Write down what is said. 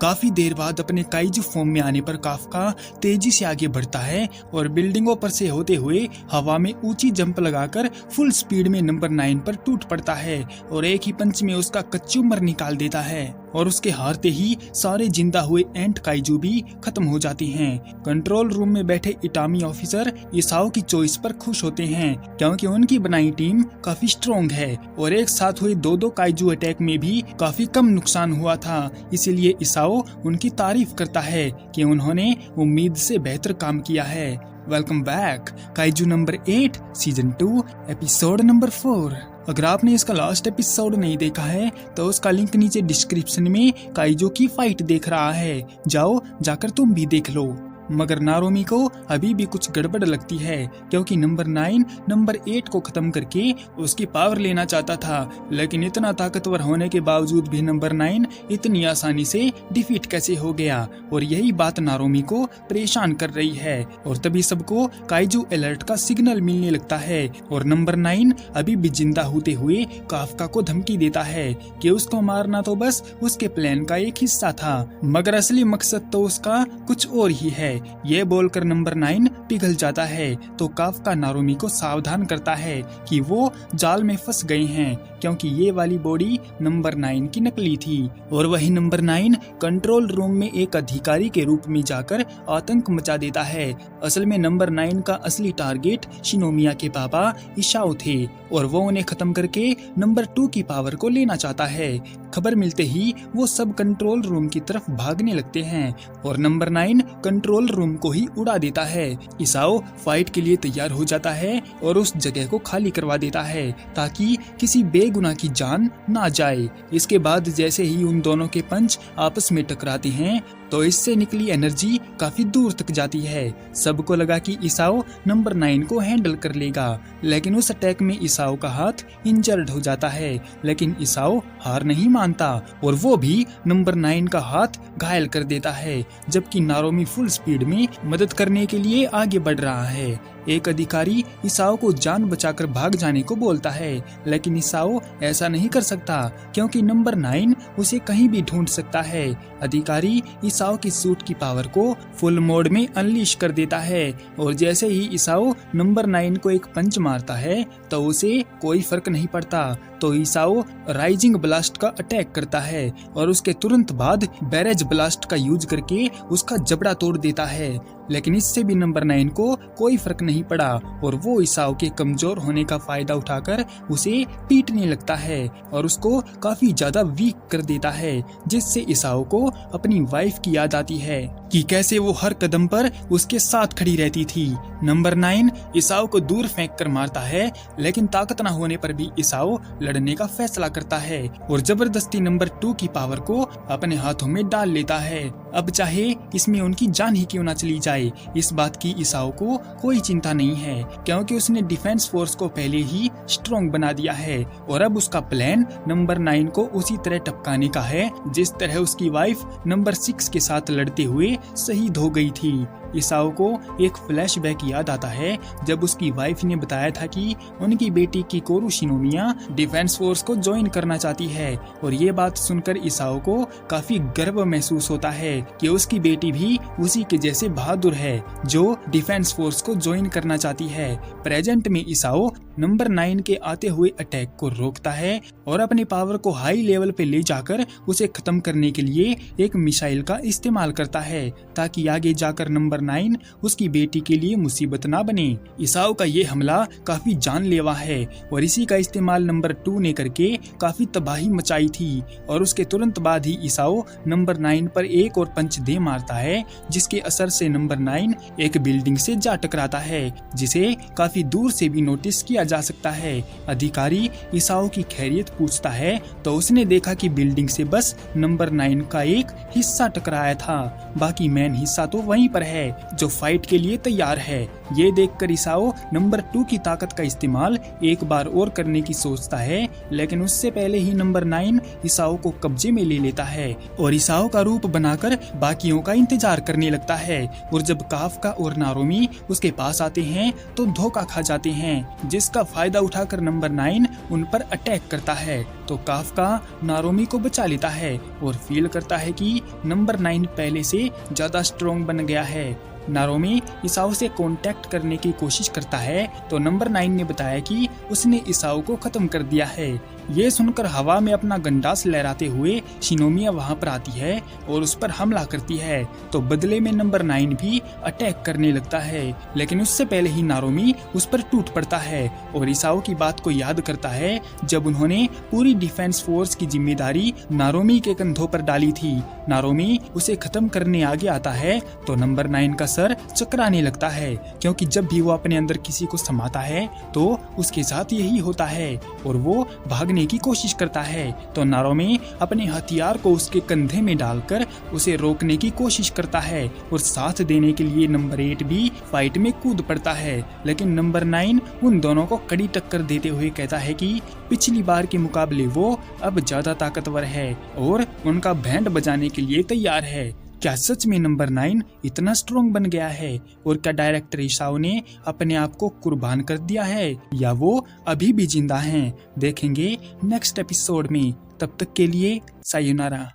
काफी देर बाद अपने काइजू फॉर्म में आने पर काफका तेजी से आगे बढ़ता है और बिल्डिंगों पर से होते हुए हवा में ऊंची जंप लगाकर फुल स्पीड में नंबर 9 पर टूट पड़ता है और एक ही पंच में उसका कच्चूमर निकाल देता है और उसके हारते ही सारे जिंदा हुए एंट काइजू भी खत्म हो जाती हैं। कंट्रोल रूम में बैठे इटामी ऑफिसर इसाओ की चॉइस पर खुश होते हैं क्योंकि उनकी बनाई टीम काफी स्ट्रॉन्ग है और एक साथ हुए दो काइजू अटैक में भी काफी कम नुकसान हुआ था। इसीलिए इसाओ उनकी तारीफ करता है कि उन्होंने उम्मीद से बेहतर काम किया है। Welcome back kaiju number 8 season 2 episode number 4। अगर आपने इसका लास्ट एपिसोड नहीं देखा है तो उसका लिंक नीचे डिस्क्रिप्शन में काइजू की फाइट देख रहा है, जाओ जाकर तुम भी देख लो। मगर नारोमी को अभी भी कुछ गड़बड़ लगती है क्योंकि नंबर 9 नंबर 8 को खत्म करके उसकी पावर लेना चाहता था, लेकिन इतना ताकतवर होने के बावजूद भी नंबर 9 इतनी आसानी से डिफीट कैसे हो गया और यही बात नारोमी को परेशान कर रही है। और तभी सबको काइजू अलर्ट का सिग्नल मिलने लगता है और नंबर 9 अभी भी जिंदा होते हुए काफका को धमकी देता है कि उसको मारना तो बस उसके प्लान का एक हिस्सा था, मगर असली मकसद तो उसका कुछ और ही है। ये बोलकर नंबर 9 पिघल जाता है तो काफका नारोमी को सावधान करता है कि वो जाल में फंस गए हैं क्योंकि ये वाली बॉडी नंबर 9 की नकली थी। और वही नंबर 9 कंट्रोल रूम में एक अधिकारी के रूप में जाकर आतंक मचा देता है। असल में नंबर 9 का असली टारगेट शिनोमिया के पापा इशाओ थे और वो उन्हें खत्म करके नंबर 2 की पावर को लेना चाहता है। खबर मिलते ही वो सब कंट्रोल रूम की तरफ भागने लगते हैं और नंबर 9 कंट्रोल रूम को ही उड़ा देता है। इसाओ फाइट के लिए तैयार हो जाता है और उस जगह को खाली करवा देता है ताकि किसी बेगुनाह की जान ना जाए। इसके बाद जैसे ही उन दोनों के पंच आपस में टकराते हैं तो इससे निकली एनर्जी काफी दूर तक जाती है। सबको लगा कि इसाओ नंबर 9 को हैंडल कर लेगा, लेकिन उस अटैक में इसाओ का हाथ इंजर्ड हो जाता है। लेकिन इसाओ हार नहीं मानता और वो भी नंबर 9 का हाथ घायल कर देता है, जबकि नारोमी फुल स्पीड में मदद करने के लिए आगे बढ़ रहा है। एक अधिकारी इसाओ को जान बचाकर भाग जाने को बोलता है, लेकिन इसाओ ऐसा नहीं कर सकता क्योंकि नंबर 9 उसे कहीं भी ढूंढ सकता है। अधिकारी इसाओ की सूट की पावर को फुल मोड में अनलीश कर देता है और जैसे ही इसाओ नंबर 9 को एक पंच मारता है तो उसे कोई फर्क नहीं पड़ता, तो इसाओ राइजिंग ब्लास्ट का अटैक करता है और उसके तुरंत बाद बैरेज ब्लास्ट का यूज करके उसका जबड़ा तोड़ देता है। लेकिन इससे भी नंबर 9 को कोई फर्क नहीं पड़ा और वो इसाओ के कमजोर होने का फायदा उठाकर उसे पीटने लगता है और उसको काफी ज्यादा वीक कर देता है, जिससे इसाओ को अपनी वाइफ की याद आती है कि कैसे वो हर कदम पर उसके साथ खड़ी रहती थी। नंबर 9 इसाओ को दूर फेंक कर मारता है, लेकिन ताकत न होने पर भी इसाओ लड़ने का फैसला करता है और जबरदस्ती नंबर 2 की पावर को अपने हाथों में डाल लेता है। अब चाहे इसमें उनकी जान ही क्यों न चली जाए, इस बात की इसाओ को कोई चिंता नहीं है क्योंकि उसने डिफेंस फोर्स को पहले ही स्ट्रॉन्ग बना दिया है और अब उसका प्लान नंबर 9 को उसी तरह टपकाने का है जिस तरह उसकी वाइफ नंबर 6 के साथ लड़ते हुए शहीद हो गई थी। इसाओ को एक फ्लैशबैक याद आता है जब उसकी वाइफ ने बताया था कि उनकी बेटी किकोरू शिनोमिया डिफेंस फोर्स को ज्वाइन करना चाहती है और ये बात सुनकर इसाओ को काफी गर्व महसूस होता है कि उसकी बेटी भी उसी के जैसे बहादुर है जो डिफेंस फोर्स को ज्वाइन करना चाहती है। प्रेजेंट में इसाओ नंबर 9 के आते हुए अटैक को रोकता है और अपने पावर को हाई लेवल पे ले जाकर उसे खत्म करने के लिए एक मिसाइल का इस्तेमाल करता है ताकि आगे जाकर नंबर 9 उसकी बेटी के लिए मुसीबत ना बने। इसाओ का ये हमला काफी जानलेवा है और इसी का इस्तेमाल नंबर 2 ने करके काफी तबाही मचाई थी और उसके तुरंत बाद ही इसाओ नंबर 9 पर एक और पंच दे मारता है, जिसके असर से नंबर 9 एक बिल्डिंग से जा टकराता है जिसे काफी दूर से भी नोटिस किया जा सकता है। अधिकारी इसाओ की खैरियत पूछता है तो उसने देखा कि बिल्डिंग से बस नंबर 9 का एक हिस्सा टकराया था, बाकी मेन हिस्सा तो वहीं पर है जो फाइट के लिए तैयार है। ये देखकर इसाओ नंबर 2 की ताकत का इस्तेमाल एक बार और करने की सोचता है, लेकिन उससे पहले ही नंबर 9 इसाओ को कब्जे में ले लेता है और इसाओ का रूप बनाकर बाकियों का इंतजार करने लगता है। और जब काफका और नारोमी उसके पास आते हैं तो धोखा खा जाते हैं, जिसका फायदा उठाकर नंबर 9 उन पर अटैक करता है तो काफका नारोमी को बचा लेता है और फील करता है कि नंबर 9 पहले से ज्यादा स्ट्रॉन्ग बन गया है। नारोमी इसाओ से कांटेक्ट करने की कोशिश करता है तो नंबर 9 ने बताया कि उसने इसाओ को खत्म कर दिया है। ये सुनकर हवा में अपना गंडास लहराते हुए शिनोमिया वहां पर आती है और उस पर हमला करती है, तो बदले में नंबर 9 भी अटैक करने लगता है। लेकिन उससे पहले ही नारोमी उस पर टूट पड़ता है और इसाओ की बात को याद करता है जब उन्होंने पूरी डिफेंस फोर्स की जिम्मेदारी नारोमी के कंधों पर डाली थी। नारोमी उसे खत्म करने आगे आता है तो नंबर 9 का सर चकराने लगता है, क्योंकि जब भी वो अपने अंदर किसी को समाता है तो उसके साथ यही होता है और वो भागने की कोशिश करता है। तो नारोमी अपने हथियार को उसके कंधे में डालकर उसे रोकने की कोशिश करता है और साथ देने के लिए नंबर 8 भी फाइट में कूद पड़ता है। लेकिन नंबर 9 उन दोनों को कड़ी टक्कर देते हुए कहता है कि पिछली बार के मुकाबले वो अब ज्यादा ताकतवर है और उनका बैंड बजाने के लिए तैयार है। क्या सच में नंबर 9 इतना स्ट्रॉन्ग बन गया है और क्या डायरेक्टर इसाओ ने अपने आप को कुर्बान कर दिया है या वो अभी भी जिंदा हैं? देखेंगे नेक्स्ट एपिसोड में। तब तक के लिए सायोनारा।